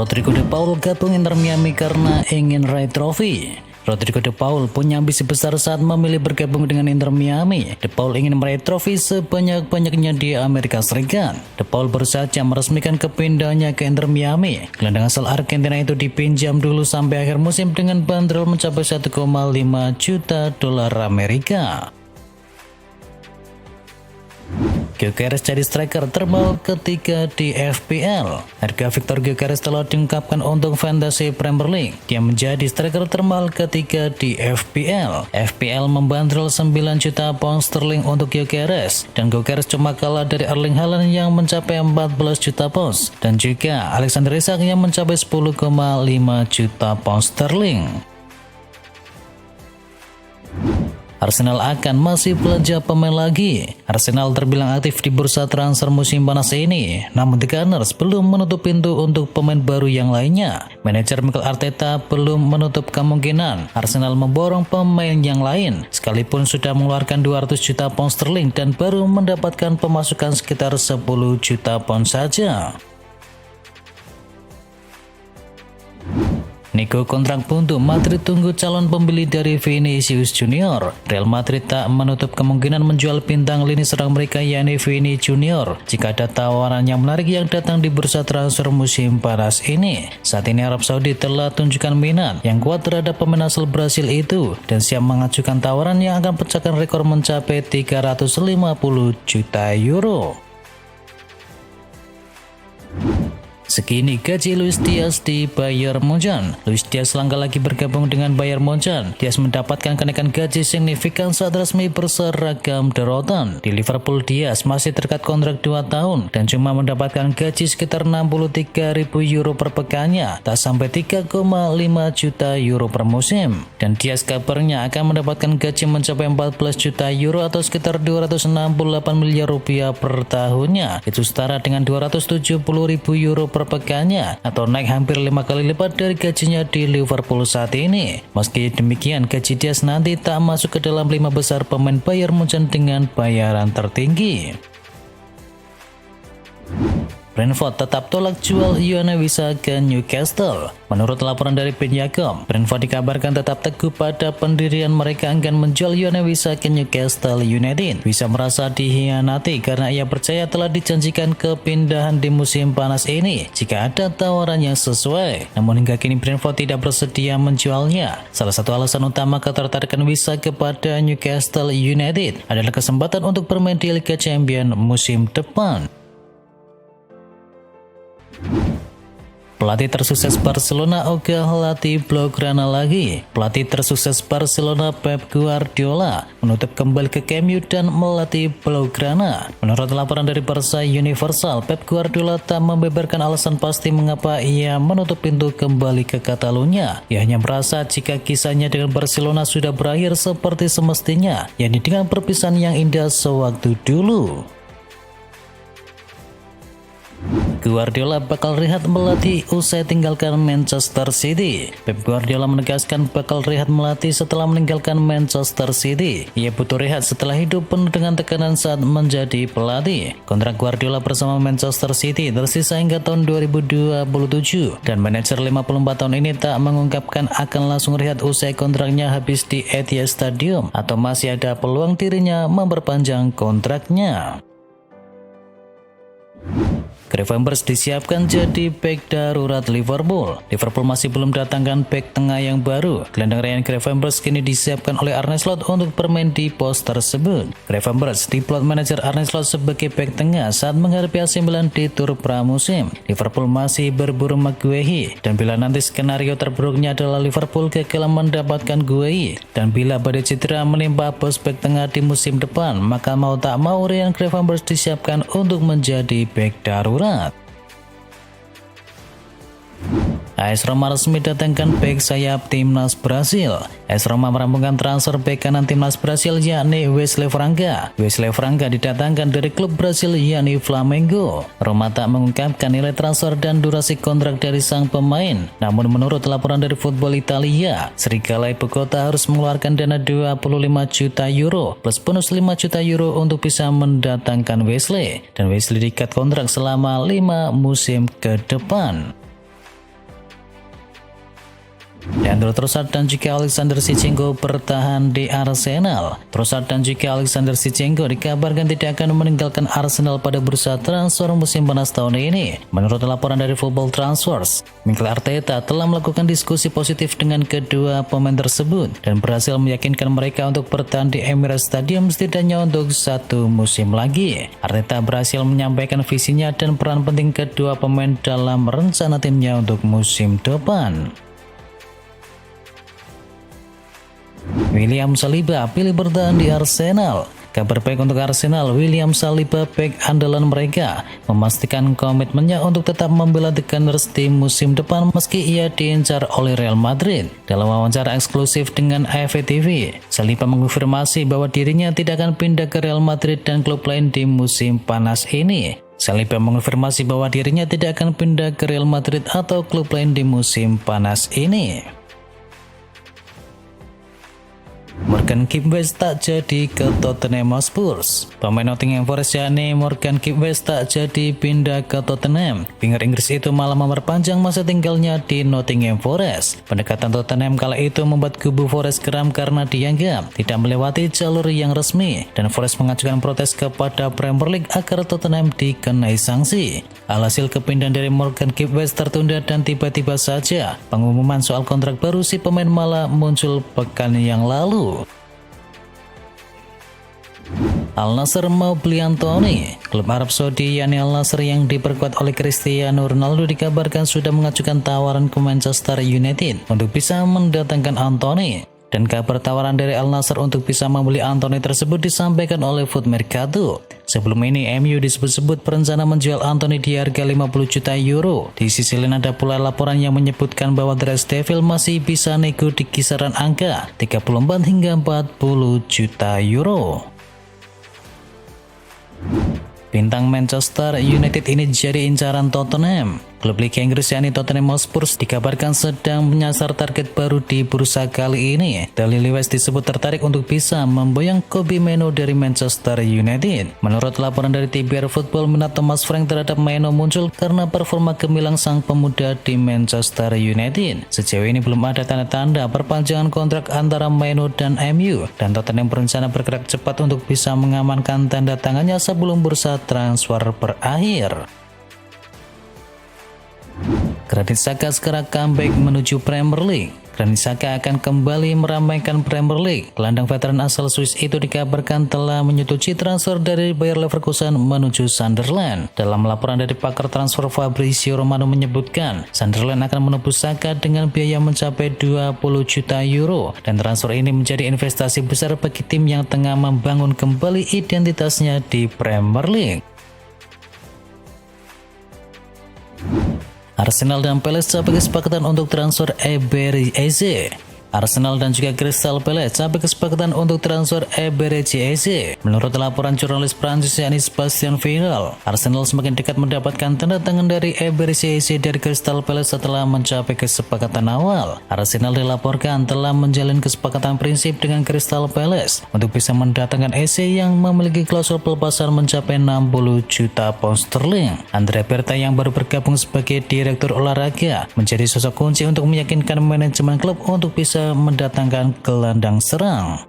Rodrigo De Paul gabung Inter Miami karena ingin raih trofi. Rodrigo De Paul punya ambisi besar saat memilih bergabung dengan Inter Miami. De Paul ingin meraih trofi sebanyak-banyaknya di Amerika Serikat. De Paul baru saja meresmikan kepindahannya ke Inter Miami. Gelandang asal Argentina itu dipinjam dulu sampai akhir musim dengan bandrol mencapai 1,5 juta dolar Amerika. Gyökeres jadi striker termahal ketiga di FPL. Harga Victor Gyökeres telah diungkapkan untuk Fantasy Premier League. Dia menjadi striker termahal ketiga di FPL. FPL membandrol 9 juta pound sterling untuk Gyökeres, dan Gyökeres cuma kalah dari Erling Haaland yang mencapai 14 juta pound, dan juga Alexander Isak yang mencapai 10,5 juta pound sterling. Arsenal akan masih belanja pemain lagi. Arsenal terbilang aktif di bursa transfer musim panas ini, namun The Gunners belum menutup pintu untuk pemain baru yang lainnya. Manajer Mikel Arteta belum menutup kemungkinan Arsenal memborong pemain yang lain, sekalipun sudah mengeluarkan 200 juta pound sterling dan baru mendapatkan pemasukan sekitar 10 juta pound saja. Nego kontrak buntu, Madrid tunggu calon pembeli dari Vinicius Junior. Real Madrid tak menutup kemungkinan menjual bintang lini serang mereka yakni Vini Junior jika ada tawaran yang menarik yang datang di bursa transfer musim panas ini. Saat ini Arab Saudi telah tunjukkan minat yang kuat terhadap pemain asal Brasil itu dan siap mengajukan tawaran yang akan pecahkan rekor mencapai 350 juta euro. Segini gaji Luis Diaz di Bayern Munchen. Luis Diaz langkah lagi bergabung dengan Bayern Munchen. Diaz mendapatkan kenaikan gaji signifikan saat resmi berseragam The Rotten. Di Liverpool, Diaz masih terikat kontrak 2 tahun dan cuma mendapatkan gaji sekitar 63.000 euro per pekannya, tak sampai 3,5 juta euro per musim. Dan Diaz kabarnya akan mendapatkan gaji mencapai 14 juta euro atau sekitar 268 miliar rupiah per tahunnya. Itu setara dengan 270.000 euro per pekannya atau naik hampir 5 kali lipat dari gajinya di Liverpool saat ini. Meski demikian, gaji Diaz nanti tak masuk ke dalam 5 besar pemain Bayern Munchen dengan bayaran tertinggi. Brentford tetap tolak jual Yoane Wissa ke Newcastle. Menurut laporan dari Ben Jacob, Brentford dikabarkan tetap teguh pada pendirian mereka akan menjual Yoane Wissa ke Newcastle United. Wissa merasa dikhianati karena ia percaya telah dijanjikan kepindahan di musim panas ini jika ada tawaran yang sesuai. Namun hingga kini Brentford tidak bersedia menjualnya. Salah satu alasan utama ketertarikan Wissa kepada Newcastle United adalah kesempatan untuk bermain di Liga Champions musim depan. Pelatih tersukses Barcelona ogah latih Blaugrana lagi. Pelatih tersukses Barcelona Pep Guardiola menutup kembali ke Camp Nou dan melatih Blaugrana. Menurut laporan dari Barca Universal, Pep Guardiola tak membeberkan alasan pasti mengapa ia menutup pintu kembali ke Catalunya. Ia hanya merasa jika kisahnya dengan Barcelona sudah berakhir seperti semestinya, yakni dengan perpisahan yang indah sewaktu dulu. Guardiola bakal rehat melatih usai tinggalkan Manchester City. Pep Guardiola menegaskan bakal rehat melatih setelah meninggalkan Manchester City. Ia butuh rehat setelah hidup penuh dengan tekanan saat menjadi pelatih. Kontrak Guardiola bersama Manchester City tersisa hingga tahun 2027 dan manajer 54 tahun ini tak mengungkapkan akan langsung rehat usai kontraknya habis di Etihad Stadium atau masih ada peluang dirinya memperpanjang kontraknya. Gravenberch disiapkan jadi bek darurat Liverpool. Liverpool masih belum datangkan bek tengah yang baru. Gelandang Ryan Gravenberch kini disiapkan oleh Arne Slot untuk bermain di pos tersebut. Gravenberch diplot manajer Arne Slot sebagai bek tengah saat menghadapi AC Milan di tur pramusim. Liverpool masih berburu Maguire, dan bila nanti skenario terburuknya adalah Liverpool gagal mendapatkan Guehi, dan bila badai cedera menimpa bos bek tengah di musim depan, maka mau tak mau Ryan Gravenberch disiapkan untuk menjadi bek darurat. AS Roma resmi datangkan bek sayap timnas Brasil. AS Roma merampungkan transfer bek kanan timnas Brasil yakni Wesley Franca. Wesley Franca didatangkan dari klub Brasil yakni Flamengo. Roma tak mengungkapkan nilai transfer dan durasi kontrak dari sang pemain. Namun menurut laporan dari Football Italia, Serigala Ibu Kota harus mengeluarkan dana 25 juta euro plus bonus 5 juta euro untuk bisa mendatangkan Wesley. Dan Wesley diikat kontrak selama 5 musim ke depan. Dan Trossard dan juga Alexander Zinchenko bertahan di Arsenal. Trossard dan juga Alexander Zinchenko dikabarkan tidak akan meninggalkan Arsenal pada bursa transfer musim panas tahun ini. Menurut laporan dari Football Transfers, Mikel Arteta telah melakukan diskusi positif dengan kedua pemain tersebut dan berhasil meyakinkan mereka untuk bertahan di Emirates Stadium setidaknya untuk 1 musim lagi. Arteta berhasil menyampaikan visinya dan peran penting kedua pemain dalam rencana timnya untuk musim depan. William Saliba pilih bertahan di Arsenal. Kabar baik untuk Arsenal, William Saliba bek andalan mereka memastikan komitmennya untuk tetap membela The Gunners di musim depan meski ia diincar oleh Real Madrid. Dalam wawancara eksklusif dengan AFC TV, Saliba mengonfirmasi bahwa dirinya tidak akan pindah ke Real Madrid dan klub lain di musim panas ini. Saliba mengonfirmasi bahwa dirinya tidak akan pindah ke Real Madrid atau klub lain di musim panas ini. Morgan Gibbs tak jadi ke Tottenham Hotspur. Pemain Nottingham Forest yakni Morgan Gibbs tak jadi pindah ke Tottenham. Winger Inggris itu malah memperpanjang masa tinggalnya di Nottingham Forest. Pendekatan Tottenham kala itu membuat kubu Forest geram karena dianggap tidak melewati jalur yang resmi dan Forest mengajukan protes kepada Premier League agar Tottenham dikenai sanksi. Alhasil kepindahan dari Morgan Gibbs tertunda dan tiba-tiba saja pengumuman soal kontrak baru si pemain malah muncul pekan yang lalu. Al Nassr mau beli Anthony. Klub Arab Saudi yakni Al Nassr yang diperkuat oleh Cristiano Ronaldo dikabarkan sudah mengajukan tawaran ke Manchester United untuk bisa mendatangkan Anthony. Dan kabar tawaran dari Al Nassr untuk bisa membeli Anthony tersebut disampaikan oleh Foot Mercato. Sebelum ini MU disebut-sebut berencana menjual Anthony di harga 50 juta euro. Di sisi lain ada pula laporan yang menyebutkan bahwa The Red Devils masih bisa nego di kisaran angka 34 hingga 40 juta euro. Bintang Manchester United ini jadi incaran Tottenham. Klub Liga Inggris yakni Tottenham Hotspur dikabarkan sedang menyasar target baru di bursa kali ini. Daily West disebut tertarik untuk bisa memboyong Kobbie Mainoo dari Manchester United. Menurut laporan dari TBR Football, minat Thomas Frank terhadap Mainoo muncul karena performa gemilang sang pemuda di Manchester United. Sejauh ini belum ada tanda-tanda perpanjangan kontrak antara Mainoo dan MU, dan Tottenham berencana bergerak cepat untuk bisa mengamankan tanda tangannya sebelum bursa transfer berakhir. Granit Xhaka segera comeback menuju Premier League. Granit Xhaka akan kembali meramaikan Premier League. Gelandang veteran asal Swiss itu dikabarkan telah menyetujui transfer dari Bayer Leverkusen menuju Sunderland. Dalam laporan dari pakar transfer Fabrizio Romano menyebutkan, Sunderland akan menebus Xhaka dengan biaya mencapai 20 juta euro. Dan transfer ini menjadi investasi besar bagi tim yang tengah membangun kembali identitasnya di Premier League. Arsenal dan Palace capai kesepakatan untuk transfer Eberechi Eze. Arsenal dan juga Crystal Palace capai kesepakatan untuk transfer Eberechi Eze. Menurut laporan jurnalis Prancis yakni Sebastien Viral, Arsenal semakin dekat mendapatkan tanda tangan dari Eberechi Eze dari Crystal Palace setelah mencapai kesepakatan awal. Arsenal dilaporkan telah menjalin kesepakatan prinsip dengan Crystal Palace untuk bisa mendatangkan Eze yang memiliki klausul pelepasan mencapai 60 juta pound sterling. Andrea Berta yang baru bergabung sebagai direktur olahraga menjadi sosok kunci untuk meyakinkan manajemen klub untuk bisa mendatangkan gelandang serang.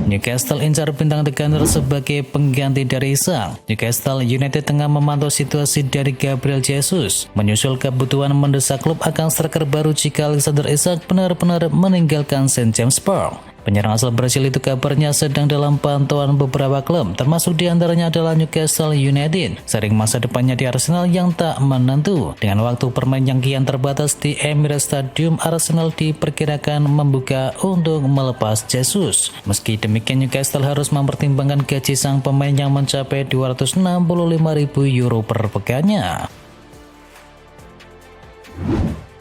Newcastle incar bintang The Gunners sebagai pengganti dari Isak. Newcastle United tengah memantau situasi dari Gabriel Jesus, menyusul kebutuhan mendesak klub akan striker baru jika Alexander Isak benar-benar meninggalkan St. James Park. Penyerang asal Brasil itu kabarnya sedang dalam pantauan beberapa klub, termasuk diantaranya adalah Newcastle United. Sering masa depannya di Arsenal yang tak menentu. Dengan waktu bermain yang kian terbatas di Emirates Stadium, Arsenal diperkirakan membuka untuk melepas Jesus. Meski demikian, Newcastle harus mempertimbangkan gaji sang pemain yang mencapai 265.000 euro per pekannya.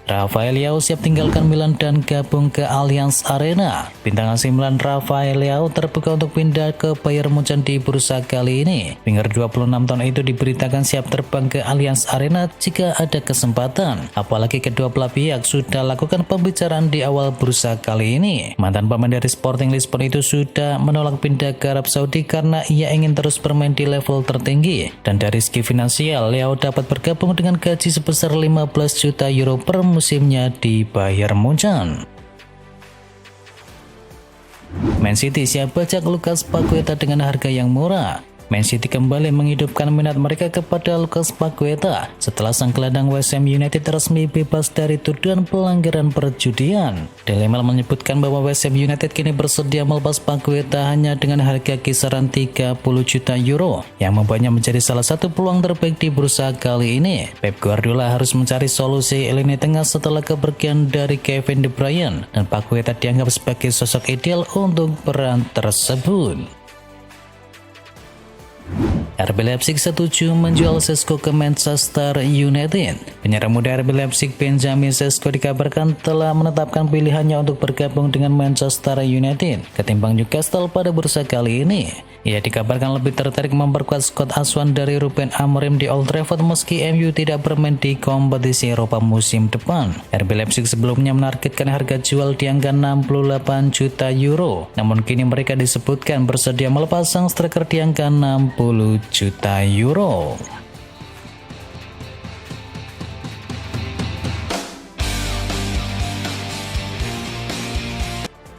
Rafael Leao siap tinggalkan Milan dan gabung ke Allianz Arena. Bintang AC Milan Rafael Leao terbuka untuk pindah ke Bayern Munchen di bursa kali ini. Winger 26 tahun itu diberitakan siap terbang ke Allianz Arena jika ada kesempatan. Apalagi kedua belah pihak sudah lakukan pembicaraan di awal bursa kali ini. Mantan pemain dari Sporting Lisbon itu sudah menolak pindah ke Arab Saudi karena ia ingin terus bermain di level tertinggi. Dan dari segi finansial, Leao dapat bergabung dengan gaji sebesar 15 juta euro per musimnya di Bayern Munchen. Man City siap bajak Lucas Paqueta dengan harga yang murah. Man City kembali menghidupkan minat mereka kepada Lucas Paqueta setelah sang gelandang West Ham United resmi bebas dari tuduhan pelanggaran perjudian. Daily Mail menyebutkan bahwa West Ham United kini bersedia melepas Paqueta hanya dengan harga kisaran 30 juta euro, yang membuatnya menjadi salah satu peluang terbaik di bursa kali ini. Pep Guardiola harus mencari solusi lini tengah setelah kepergian dari Kevin De Bruyne, dan Paqueta dianggap sebagai sosok ideal untuk peran tersebut. RB Leipzig setuju menjual Šeško ke Manchester United. Penyerang muda RB Leipzig Benjamin Šeško dikabarkan telah menetapkan pilihannya untuk bergabung dengan Manchester United ketimbang Newcastle pada bursa kali ini. Ia dikabarkan lebih tertarik memperkuat skuad asuhan dari Ruben Amorim di Old Trafford meski MU tidak bermain di kompetisi Eropa musim depan. RB Leipzig sebelumnya menargetkan harga jual di angka 68 juta euro, namun kini mereka disebutkan bersedia melepas sang striker di angka 60 juta euro.